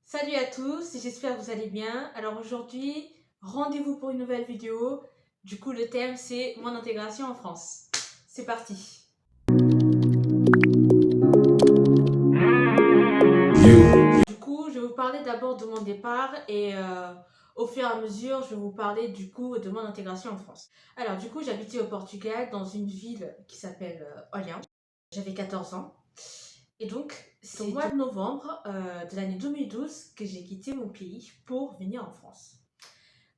Salut à tous, j'espère que vous allez bien. Alors aujourd'hui, rendez-vous pour une nouvelle vidéo. Du coup, le thème c'est mon intégration en France. C'est parti. Du coup, je vais vous parler d'abord de mon départ et au fur et à mesure, je vais vous parler du coup de mon intégration en France. Alors du coup, j'habitais au Portugal dans une ville qui s'appelle Orléans. J'avais 14 ans. Et donc, c'est au mois de novembre de l'année 2012 que j'ai quitté mon pays pour venir en France.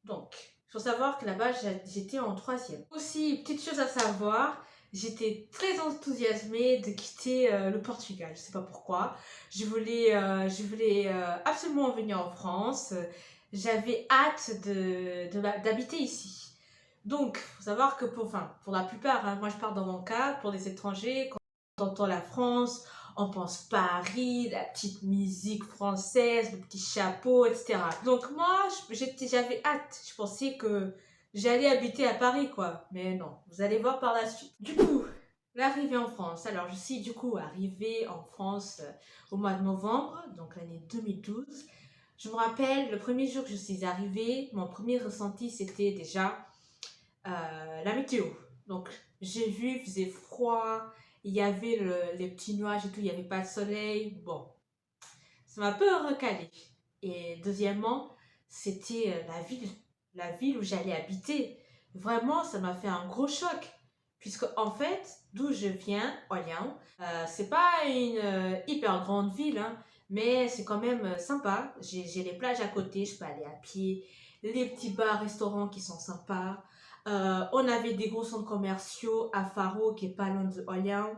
Donc, il faut savoir que là-bas, j'étais en troisième. Aussi, petite chose à savoir, j'étais très enthousiasmée de quitter le Portugal. Je sais pas pourquoi. Je voulais absolument venir en France. J'avais hâte d'habiter ici. Donc, il faut savoir que pour la plupart, hein, moi je parle dans mon cas, pour les étrangers, quand on entend la France, on pense Paris, la petite musique française, le petit chapeau, etc. Donc moi, j'avais hâte. Je pensais que j'allais habiter à Paris, quoi. Mais non, vous allez voir par la suite. Du coup, l'arrivée en France. Alors, je suis du coup arrivée en France au mois de novembre, donc l'année 2012. Je me rappelle, le premier jour que je suis arrivée, mon premier ressenti, c'était déjà la météo. Donc, j'ai vu, il faisait froid, il y avait les petits nuages et tout, il n'y avait pas de soleil. Bon, ça m'a un peu recalé. Et deuxièmement, c'était la ville où j'allais habiter. Vraiment, ça m'a fait un gros choc. Puisque, en fait, d'où je viens, Orléans, c'est pas une hyper grande ville, hein, mais c'est quand même sympa. J'ai les plages à côté, je peux aller à pied, les petits bars, restaurants qui sont sympas. On avait des gros centres commerciaux à Faro, qui est pas loin de Orléans.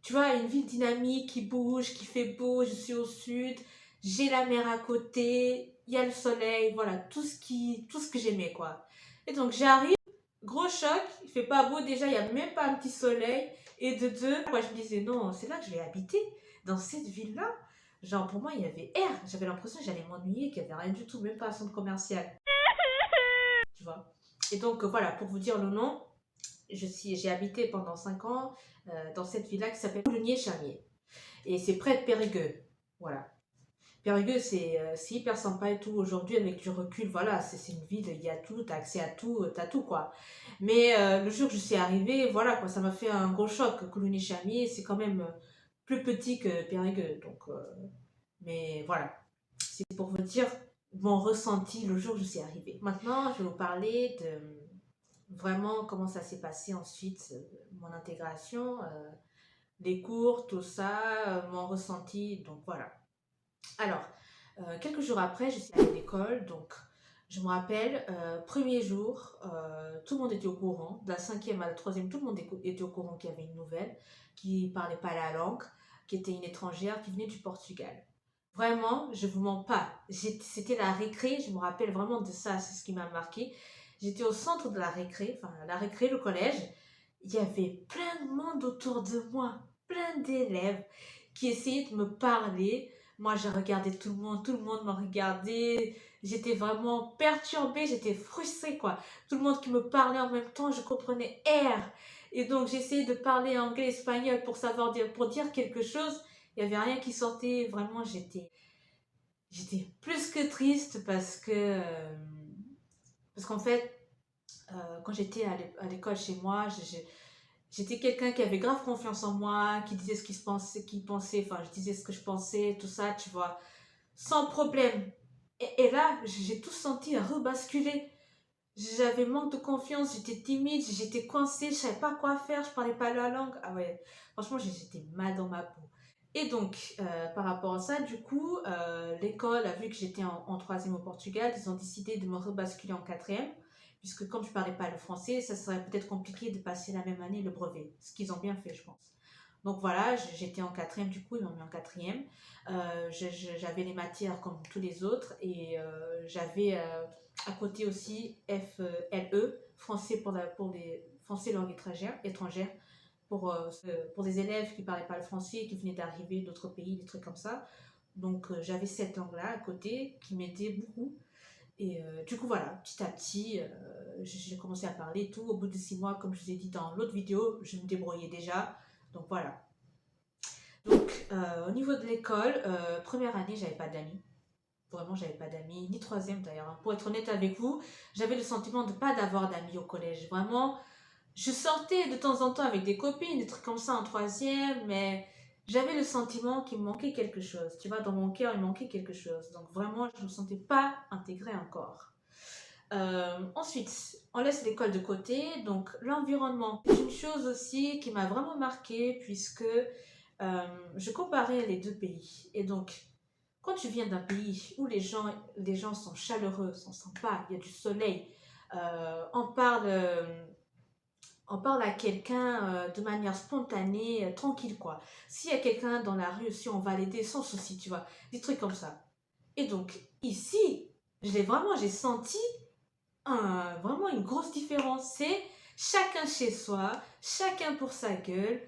Tu vois, une ville dynamique qui bouge, qui fait beau, je suis au sud, j'ai la mer à côté, il y a le soleil, voilà, tout ce que j'aimais, quoi. Et donc j'arrive, gros choc, il fait pas beau déjà, il y a même pas un petit soleil, et de deux, moi je me disais non, c'est là que je vais habiter, dans cette ville-là. Genre pour moi il y avait air, j'avais l'impression que j'allais m'ennuyer, qu'il y avait rien du tout, même pas un centre commercial, tu vois. Et donc voilà, pour vous dire le nom, j'ai habité pendant 5 ans dans cette villa qui s'appelle Coulonier-Charmier. Et c'est près de Périgueux. Voilà. Périgueux, c'est hyper sympa et tout. Aujourd'hui, avec du recul, voilà, c'est une ville, il y a tout, t'as accès à tout, t'as tout, quoi. Mais le jour que je suis arrivée, voilà, quoi, ça m'a fait un gros choc. Coulonier-Charmier, c'est quand même plus petit que Périgueux. Donc, mais voilà. C'est pour vous dire mon ressenti le jour où je suis arrivée. Maintenant, je vais vous parler de vraiment comment ça s'est passé ensuite, mon intégration, les cours, tout ça, mon ressenti, donc voilà. Alors, quelques jours après, je suis allée à l'école, donc je me rappelle, premier jour, tout le monde était au courant, de la cinquième à la troisième, tout le monde était au courant qu'il y avait une nouvelle, qui parlait pas la langue, qui était une étrangère, qui venait du Portugal. Vraiment, je vous mens pas. C'était la récré, je me rappelle vraiment de ça, c'est ce qui m'a marqué. J'étais au centre de la récré, enfin la récré, le collège. Il y avait plein de monde autour de moi, plein d'élèves qui essayaient de me parler. Moi, je regardais tout le monde me regardait. J'étais vraiment perturbée, j'étais frustrée, quoi. Tout le monde qui me parlait en même temps, je comprenais R. Et donc, j'essayais de parler anglais, espagnol pour dire quelque chose. Il n'y avait rien qui sortait. Vraiment, j'étais plus que triste parce qu'en fait, quand j'étais à l'école chez moi, j'étais quelqu'un qui avait grave confiance en moi, qui disait ce qu'il pensait, enfin, je disais ce que je pensais, tout ça, tu vois, sans problème. Et là, j'ai tout senti rebasculer. J'avais manque de confiance, j'étais timide, j'étais coincée, je savais pas quoi faire, je parlais pas la langue. Ah ouais, franchement, j'étais mal dans ma peau. Et donc, par rapport à ça, du coup, l'école a vu que j'étais en troisième au Portugal, ils ont décidé de me rebasculer en quatrième, puisque comme je parlais pas le français, ça serait peut-être compliqué de passer la même année le brevet, ce qu'ils ont bien fait, je pense. Donc voilà, j'étais en quatrième, du coup, ils m'ont mis en quatrième. J'avais les matières comme tous les autres et j'avais à côté aussi FLE, français pour les français langue étrangère pour des élèves qui ne parlaient pas le français, qui venaient d'arriver d'autres pays, des trucs comme ça. Donc j'avais cette langue-là à côté qui m'aidait beaucoup. Et du coup, voilà, petit à petit, j'ai commencé à parler et tout. Au bout de 6 mois, comme je vous ai dit dans l'autre vidéo, je me débrouillais déjà. Donc voilà. Donc au niveau de l'école, première année, j'avais pas d'amis. Vraiment, j'avais pas d'amis, ni troisième d'ailleurs, hein. Pour être honnête avec vous, j'avais le sentiment de pas d'avoir d'amis au collège. Vraiment, je sortais de temps en temps avec des copines, des trucs comme ça en troisième, mais j'avais le sentiment qu'il me manquait quelque chose. Tu vois, dans mon cœur, il manquait quelque chose. Donc vraiment, je ne me sentais pas intégrée encore. Ensuite, on laisse l'école de côté. Donc l'environnement, c'est une chose aussi qui m'a vraiment marquée puisque je comparais les deux pays. Et donc, quand tu viens d'un pays où les gens sont chaleureux, sont sympas, il y a du soleil, on on parle à quelqu'un de manière spontanée, tranquille quoi. S'il y a quelqu'un dans la rue, si on va l'aider sans souci, tu vois, des trucs comme ça. Et donc ici, j'ai senti vraiment une grosse différence. C'est chacun chez soi, chacun pour sa gueule.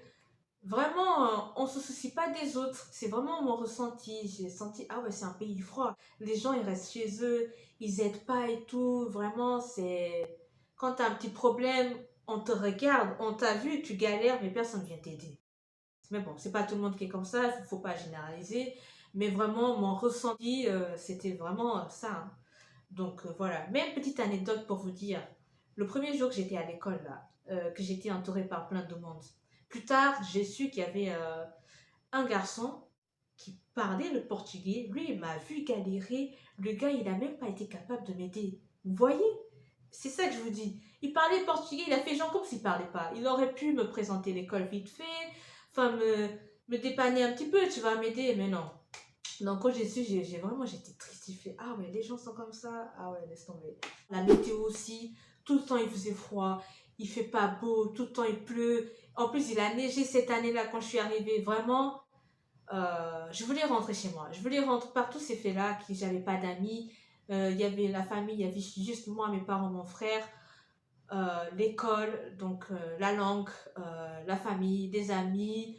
Vraiment, on se soucie pas des autres. C'est vraiment mon ressenti. J'ai senti, ah ouais, c'est un pays froid. Les gens, ils restent chez eux, ils aident pas et tout. Vraiment, c'est... Quand t'as un petit problème, on te regarde, on t'a vu, tu galères, mais personne vient t'aider. Mais bon, c'est pas tout le monde qui est comme ça, faut pas généraliser. Mais vraiment, mon ressenti, c'était vraiment ça, hein. Donc voilà. Mais une petite anecdote pour vous dire. Le premier jour que j'étais à l'école, là, que j'étais entourée par plein de monde. Plus tard, j'ai su qu'il y avait un garçon qui parlait le portugais. Lui, il m'a vu galérer. Le gars, il n'a même pas été capable de m'aider. Vous voyez? C'est ça que je vous dis. Il parlait portugais, il a fait genre comme s'il parlait pas. Il aurait pu me présenter l'école vite fait, enfin me dépanner un petit peu, tu vas m'aider, mais non. Donc quand j'ai su, j'étais triste. J'ai fait, ah ouais, les gens sont comme ça. Ah ouais, laisse tomber. La météo aussi, tout le temps il faisait froid, il fait pas beau, tout le temps il pleut. En plus, il a neigé cette année-là quand je suis arrivée. Vraiment, je voulais rentrer chez moi. Je voulais rentrer par tous ces faits-là, que j'avais pas d'amis. Il y avait la famille, il y avait juste moi, mes parents, mon frère, l'école, donc la langue, la famille, des amis,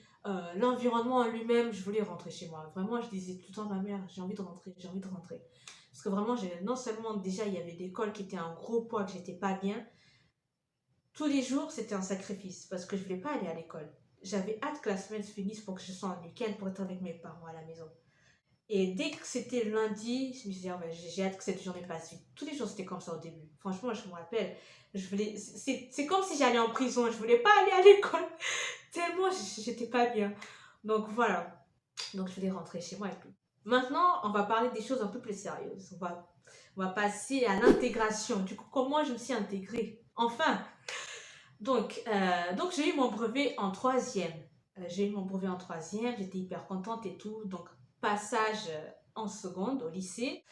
l'environnement en lui-même. Je voulais rentrer chez moi. Vraiment, je disais tout le temps à ma mère, j'ai envie de rentrer, j'ai envie de rentrer. Parce que vraiment, non seulement déjà il y avait l'école qui était un gros poids, que j'étais pas bien, tous les jours c'était un sacrifice parce que je voulais pas aller à l'école. J'avais hâte que la semaine se finisse pour que je sois en week-end pour être avec mes parents à la maison. Et dès que c'était lundi, je me disais, ah ouais, j'ai hâte que cette journée passe vite. Tous les jours, c'était comme ça au début. Franchement, je me rappelle, c'est comme si j'allais en prison. Je voulais pas aller à l'école. Tellement j'étais pas bien. Donc voilà. Donc je voulais rentrer chez moi et tout. Maintenant, on va parler des choses un peu plus sérieuses. On va passer à l'intégration. Du coup, comment je me suis intégrée? Enfin, donc j'ai eu mon brevet en troisième. J'ai eu mon brevet en troisième, j'étais hyper contente et tout. Donc, passage en seconde au lycée.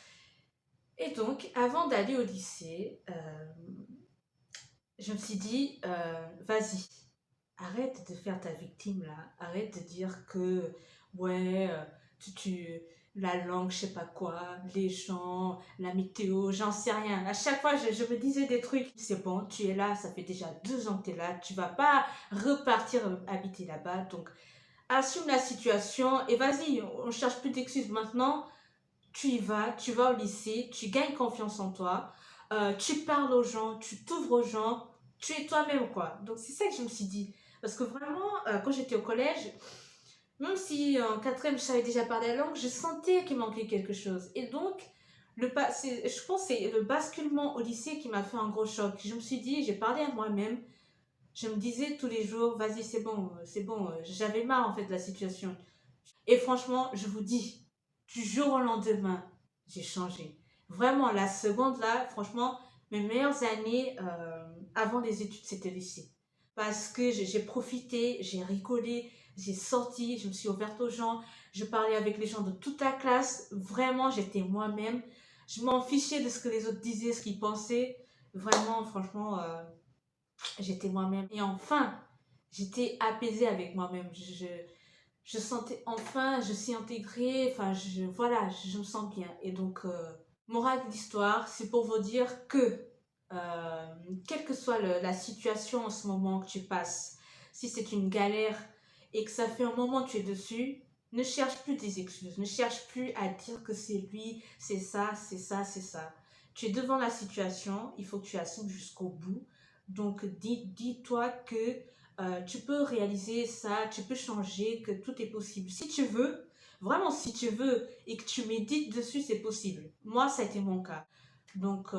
Et donc, avant d'aller au lycée, je me suis dit, vas-y, arrête de faire ta victime là. Arrête de dire que, ouais, la langue, je sais pas quoi, les gens, la météo, j'en sais rien. À chaque fois, je me disais des trucs. C'est bon, tu es là, ça fait déjà 2 ans que tu es là, tu vas pas repartir habiter là-bas. Donc, assume la situation et vas-y, on cherche plus d'excuses maintenant. Tu vas au lycée, tu gagnes confiance en toi, tu parles aux gens, tu t'ouvres aux gens, tu es toi-même, quoi. Donc, c'est ça que je me suis dit. Parce que vraiment, quand j'étais au collège, même si en quatrième, je savais déjà parler la langue, je sentais qu'il manquait quelque chose. Et donc, je pense que c'est le basculement au lycée qui m'a fait un gros choc. Je me suis dit, j'ai parlé à moi-même, je me disais tous les jours, vas-y, c'est bon, j'avais marre en fait de la situation. Et franchement, je vous dis, du jour au lendemain, j'ai changé. Vraiment, la seconde là, franchement, mes meilleures années avant les études, c'était le lycée. Parce que j'ai profité, j'ai rigolé, j'ai sorti, je me suis ouverte aux gens, je parlais avec les gens de toute la classe. Vraiment, j'étais moi-même. Je m'en fichais de ce que les autres disaient, ce qu'ils pensaient. Vraiment, franchement, j'étais moi-même. Et enfin, j'étais apaisée avec moi-même. Je sentais enfin, je suis intégrée, enfin, voilà, je me sens bien. Et donc, morale de l'histoire, c'est pour vous dire que, euh, quelle que soit la situation en ce moment que tu passes, si c'est une galère et que ça fait un moment que tu es dessus, ne cherche plus des excuses, ne cherche plus à dire que c'est lui, c'est ça, c'est ça, c'est ça. Tu es devant la situation, il faut que tu assumes jusqu'au bout. Donc, dis-toi que tu peux réaliser ça, tu peux changer, que tout est possible. Si tu veux, vraiment si tu veux, et que tu médites dessus, c'est possible. Moi, ça a été mon cas. Donc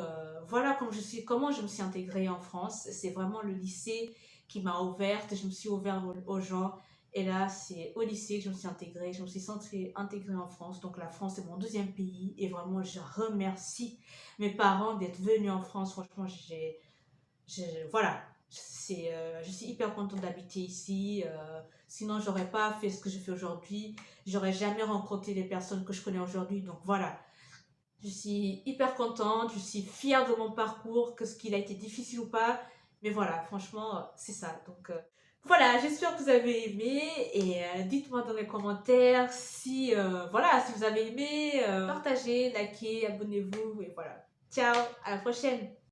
voilà comment je me suis intégrée en France. C'est vraiment le lycée qui m'a ouverte, je me suis ouverte aux gens. Et là, c'est au lycée que je me suis intégrée, je me suis sentie intégrée en France. Donc la France est mon deuxième pays. Et vraiment, je remercie mes parents d'être venus en France. Franchement, voilà, je suis hyper contente d'habiter ici. Sinon, j'aurais pas fait ce que je fais aujourd'hui. J'aurais jamais rencontré les personnes que je connais aujourd'hui. Donc voilà, je suis hyper contente. Je suis fière de mon parcours, que ce qu'il a été difficile ou pas. Mais voilà, franchement, c'est ça. Donc voilà, j'espère que vous avez aimé et dites-moi dans les commentaires si voilà, si vous avez aimé, partagez, likez, abonnez-vous et voilà. Ciao, à la prochaine.